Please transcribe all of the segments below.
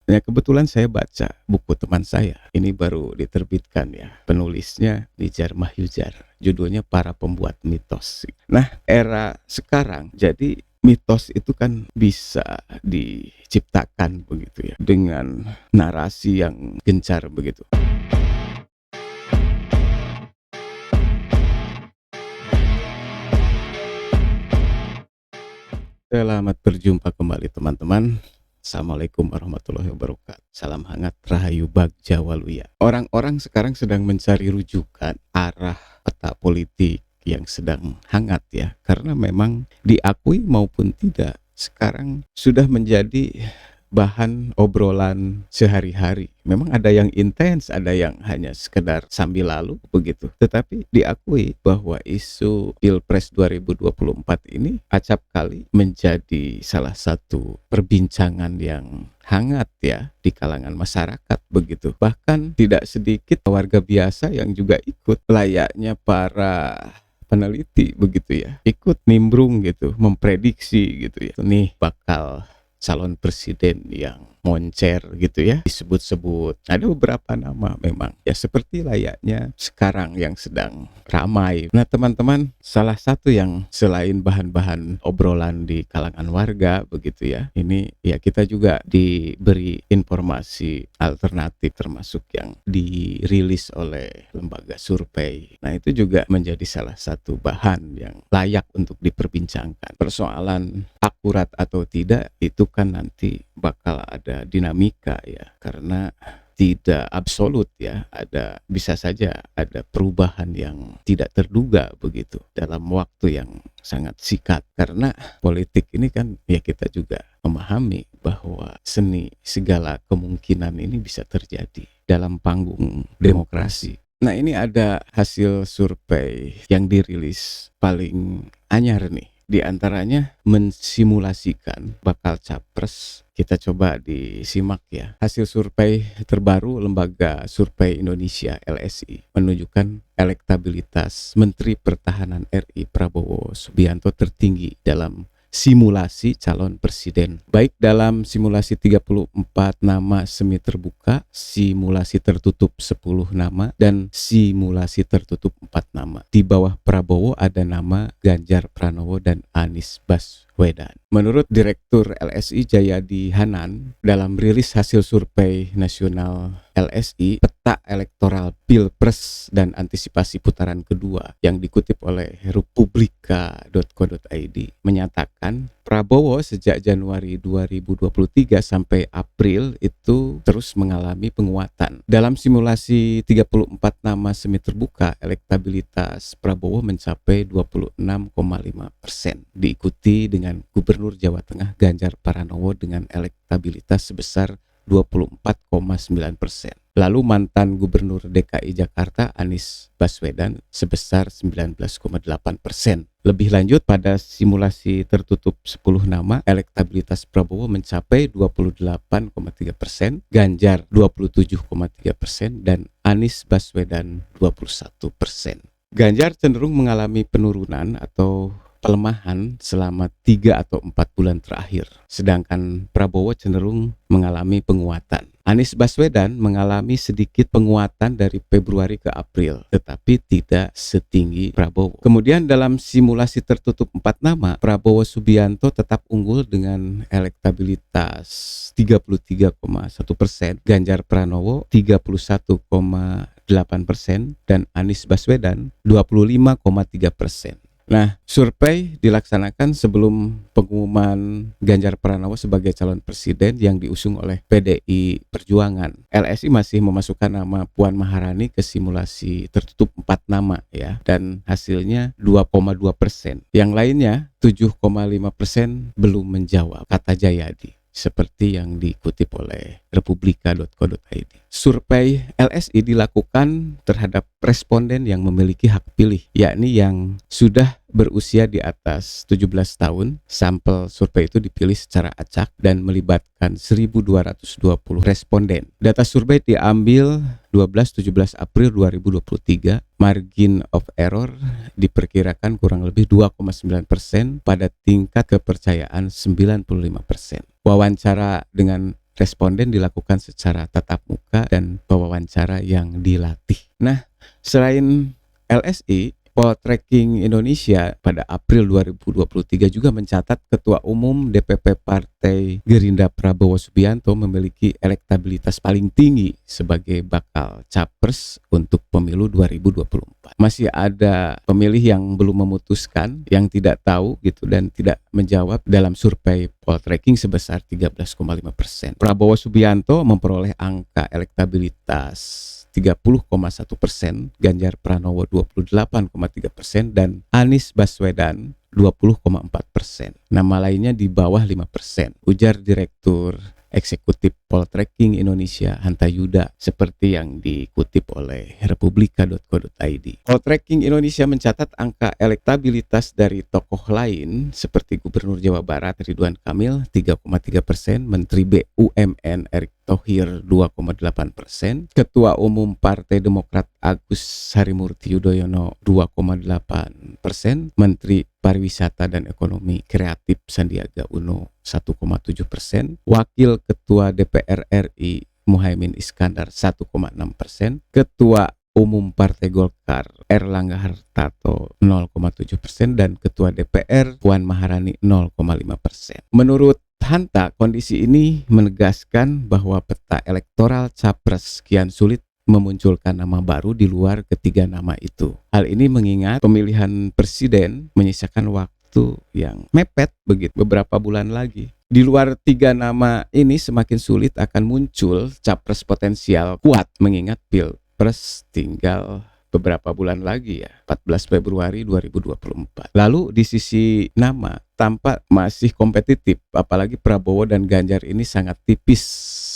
Ya kebetulan saya baca buku teman saya, ini baru diterbitkan ya, penulisnya Nijar Mahyujar, judulnya Para Pembuat Mitos. Nah, era sekarang jadi mitos itu kan bisa diciptakan begitu ya, dengan narasi yang gencar begitu. Selamat berjumpa kembali teman-teman. Assalamualaikum warahmatullahi wabarakatuh. Salam hangat Rahayu Bagja Waluya. Orang-orang sekarang sedang mencari rujukan arah peta politik yang sedang hangat ya. Karena memang diakui maupun tidak, sekarang sudah menjadi bahan obrolan sehari-hari. Memang ada yang intens, ada yang hanya sekedar sambil lalu begitu. Tetapi diakui bahwa isu Pilpres 2024 ini acap kali menjadi salah satu perbincangan yang hangat ya di kalangan masyarakat begitu. Bahkan tidak sedikit warga biasa yang juga ikut, layaknya para peneliti begitu ya, ikut nimbrung gitu, memprediksi gitu ya. Nih bakal calon presiden yang moncer gitu ya, disebut-sebut. Ada beberapa nama memang ya, seperti layaknya sekarang yang sedang ramai. Nah teman-teman, salah satu yang selain bahan-bahan obrolan di kalangan warga begitu ya, ini ya kita juga diberi informasi alternatif termasuk yang dirilis oleh lembaga survei. Nah itu juga menjadi salah satu bahan yang layak untuk diperbincangkan. Persoalan akurat atau tidak itu kan nanti bakal ada dinamika ya, karena tidak absolut ya, bisa saja ada perubahan yang tidak terduga begitu dalam waktu yang sangat singkat. Karena politik ini kan ya, kita juga memahami bahwa seni segala kemungkinan ini bisa terjadi dalam panggung demokrasi. Nah ini ada hasil survei yang dirilis paling anyar nih. Di antaranya mensimulasikan bakal capres. Kita coba disimak ya. Hasil survei terbaru Lembaga Survei Indonesia LSI menunjukkan elektabilitas Menteri Pertahanan RI Prabowo Subianto tertinggi dalam simulasi calon presiden, baik dalam simulasi 34 nama semi terbuka, simulasi tertutup 10 nama, dan simulasi tertutup 4 nama. Di bawah Prabowo ada nama Ganjar Pranowo dan Anies Baswedan. Menurut Direktur LSI Jayadi Hanan, dalam rilis hasil survei nasional LSI, peta elektoral Pilpres dan antisipasi putaran kedua yang dikutip oleh republika.co.id menyatakan Prabowo sejak Januari 2023 sampai April itu terus mengalami penguatan. Dalam simulasi 34 nama semi terbuka, elektabilitas Prabowo mencapai 26,5%, diikuti dengan Gubernur Jawa Tengah Ganjar Pranowo dengan elektabilitas sebesar 24,9%. Lalu mantan Gubernur DKI Jakarta Anies Baswedan sebesar 19,8%. Lebih lanjut, pada simulasi tertutup 10 nama, elektabilitas Prabowo mencapai 28,3%, Ganjar 27,3%, dan Anies Baswedan 21%. Ganjar cenderung mengalami penurunan atau pelemahan selama 3 atau 4 bulan terakhir, sedangkan Prabowo cenderung mengalami penguatan. Anies Baswedan mengalami sedikit penguatan dari Februari ke April, tetapi tidak setinggi Prabowo. Kemudian dalam simulasi tertutup 4 nama, Prabowo Subianto tetap unggul dengan elektabilitas 33,1%, Ganjar Pranowo 31,8%, dan Anies Baswedan 25,3%. Nah, survei dilaksanakan sebelum pengumuman Ganjar Pranowo sebagai calon presiden yang diusung oleh PDI Perjuangan. LSI masih memasukkan nama Puan Maharani ke simulasi tertutup 4 nama ya, dan hasilnya 2,2%. Yang lainnya 7,5% belum menjawab, kata Jayadi, seperti yang dikutip oleh republika.co.id. Survei LSI dilakukan terhadap responden yang memiliki hak pilih, yakni yang sudah berusia di atas 17 tahun. Sampel survei itu dipilih secara acak dan melibatkan 1.220 responden. Data survei diambil 12-17 April 2023. Margin of error diperkirakan kurang lebih 2,9% pada tingkat kepercayaan 95%. Wawancara dengan responden dilakukan secara tatap muka dan pewawancara yang dilatih. Nah, selain LSI, Poltreking Indonesia pada April 2023 juga mencatat Ketua Umum DPP Partai Gerindra Prabowo Subianto memiliki elektabilitas paling tinggi sebagai bakal capres untuk pemilu 2024. Masih ada pemilih yang belum memutuskan, yang tidak tahu gitu dan tidak menjawab dalam survei Poltreking sebesar 13,5%. Prabowo Subianto memperoleh angka elektabilitas 30,1%, Ganjar Pranowo 28,3%, dan Anies Baswedan 20,4%. Nama lainnya di bawah 5%, ujar Direktur Eksekutif Poltreking Indonesia Hanta Yuda seperti yang dikutip oleh republika.co.id. Poltreking Indonesia mencatat angka elektabilitas dari tokoh lain seperti Gubernur Jawa Barat Ridwan Kamil 3,3%, Menteri BUMN Erick Thohir 2,8%, Ketua Umum Partai Demokrat Agus Harimurti Yudhoyono 2,8%, Menteri Pariwisata dan Ekonomi Kreatif Sandiaga Uno 1,7%, Wakil Ketua DPR RI Muhaimin Iskandar 1,6%, Ketua Umum Partai Golkar Erlangga Hartarto 0,7%, dan Ketua DPR Puan Maharani 0,5%. Menurut Hanta, kondisi ini menegaskan bahwa peta elektoral capres kian sulit memunculkan nama baru di luar ketiga nama itu. Hal ini mengingat pemilihan presiden menyisakan waktu yang mepet begitu, beberapa bulan lagi. Di luar tiga nama ini semakin sulit akan muncul capres potensial kuat mengingat Pilpres tinggal beberapa bulan lagi ya, 14 Februari 2024. Lalu di sisi nama tampak masih kompetitif, apalagi Prabowo dan Ganjar ini sangat tipis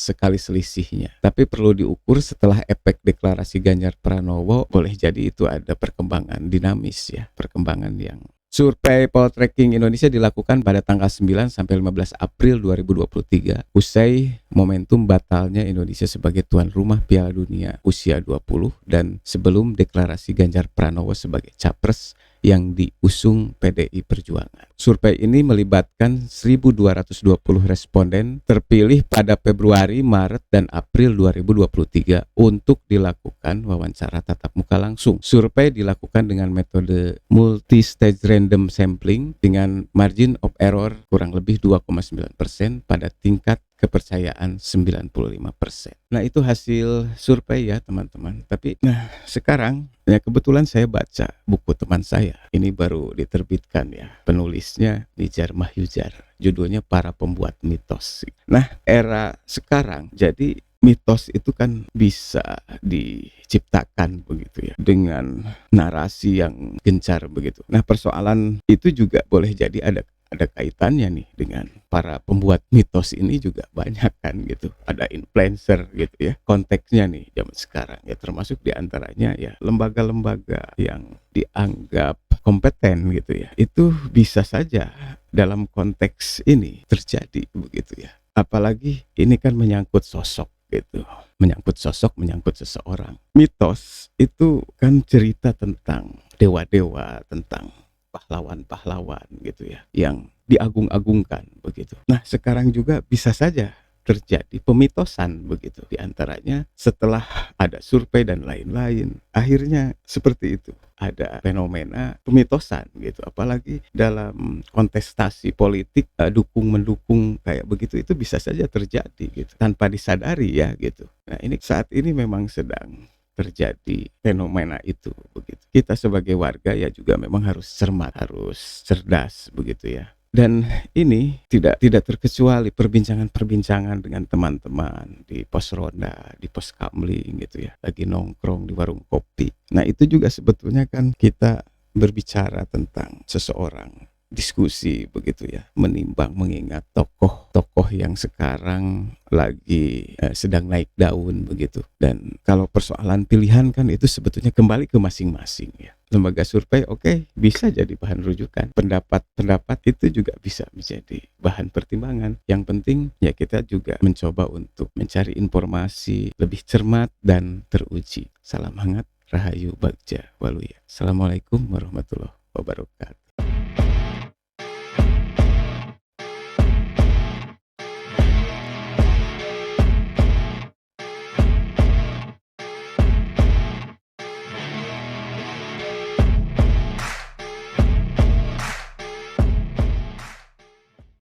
sekali selisihnya. Tapi perlu diukur setelah efek deklarasi Ganjar Pranowo, boleh jadi itu ada perkembangan dinamis ya, perkembangan yang Survei Poltreking Indonesia dilakukan pada tanggal 9 sampai 15 April 2023 usai momentum batalnya Indonesia sebagai tuan rumah Piala Dunia usia 20 dan sebelum deklarasi Ganjar Pranowo sebagai capres yang diusung PDI Perjuangan. Survei ini melibatkan 1.220 responden terpilih pada Februari, Maret, dan April 2023 untuk dilakukan wawancara tatap muka langsung. Survei dilakukan dengan metode multi-stage random sampling dengan margin of error kurang lebih 2,9% pada tingkat kepercayaan 95%. Nah, itu hasil survei ya teman-teman. Tapi sekarang ya kebetulan saya baca buku teman saya. Ini baru diterbitkan ya. Penulisnya Nijar Mahyujar. Judulnya Para Pembuat Mitos. Nah, era sekarang jadi mitos itu kan bisa diciptakan begitu ya dengan narasi yang gencar begitu. Nah, persoalan itu juga boleh jadi ada kaitannya nih dengan para pembuat mitos ini juga banyak kan gitu. Ada influencer gitu ya. Konteksnya nih zaman sekarang ya, termasuk diantaranya ya lembaga-lembaga yang dianggap kompeten gitu ya. Itu bisa saja dalam konteks ini terjadi begitu ya. Apalagi ini kan menyangkut sosok gitu. Menyangkut sosok, menyangkut seseorang. Mitos itu kan cerita tentang dewa-dewa, tentang pahlawan-pahlawan gitu ya, yang diagung-agungkan begitu. Nah, sekarang juga bisa saja terjadi pemitosan begitu. Di antaranya setelah ada survei dan lain-lain, akhirnya seperti itu. Ada fenomena pemitosan gitu. Apalagi dalam kontestasi politik, dukung-mendukung kayak begitu, itu bisa saja terjadi gitu. Tanpa disadari ya gitu. Nah, ini saat ini memang sedang terjadi fenomena itu begitu. Kita sebagai warga ya juga memang harus cermat, harus cerdas begitu ya. Dan ini tidak terkecuali perbincangan-perbincangan dengan teman-teman di pos ronda, di pos kamling gitu ya, lagi nongkrong di warung kopi. Nah, itu juga sebetulnya kan kita berbicara tentang seseorang, diskusi begitu ya, menimbang mengingat tokoh-tokoh yang sekarang lagi sedang naik daun begitu. Dan kalau persoalan pilihan kan itu sebetulnya kembali ke masing-masing ya. Lembaga survei bisa jadi bahan rujukan. Pendapat itu juga bisa menjadi bahan pertimbangan. Yang penting ya kita juga mencoba untuk mencari informasi lebih cermat dan teruji. Salam hangat, Rahayu Bagja Waluya. Assalamualaikum warahmatullahi wabarakatuh.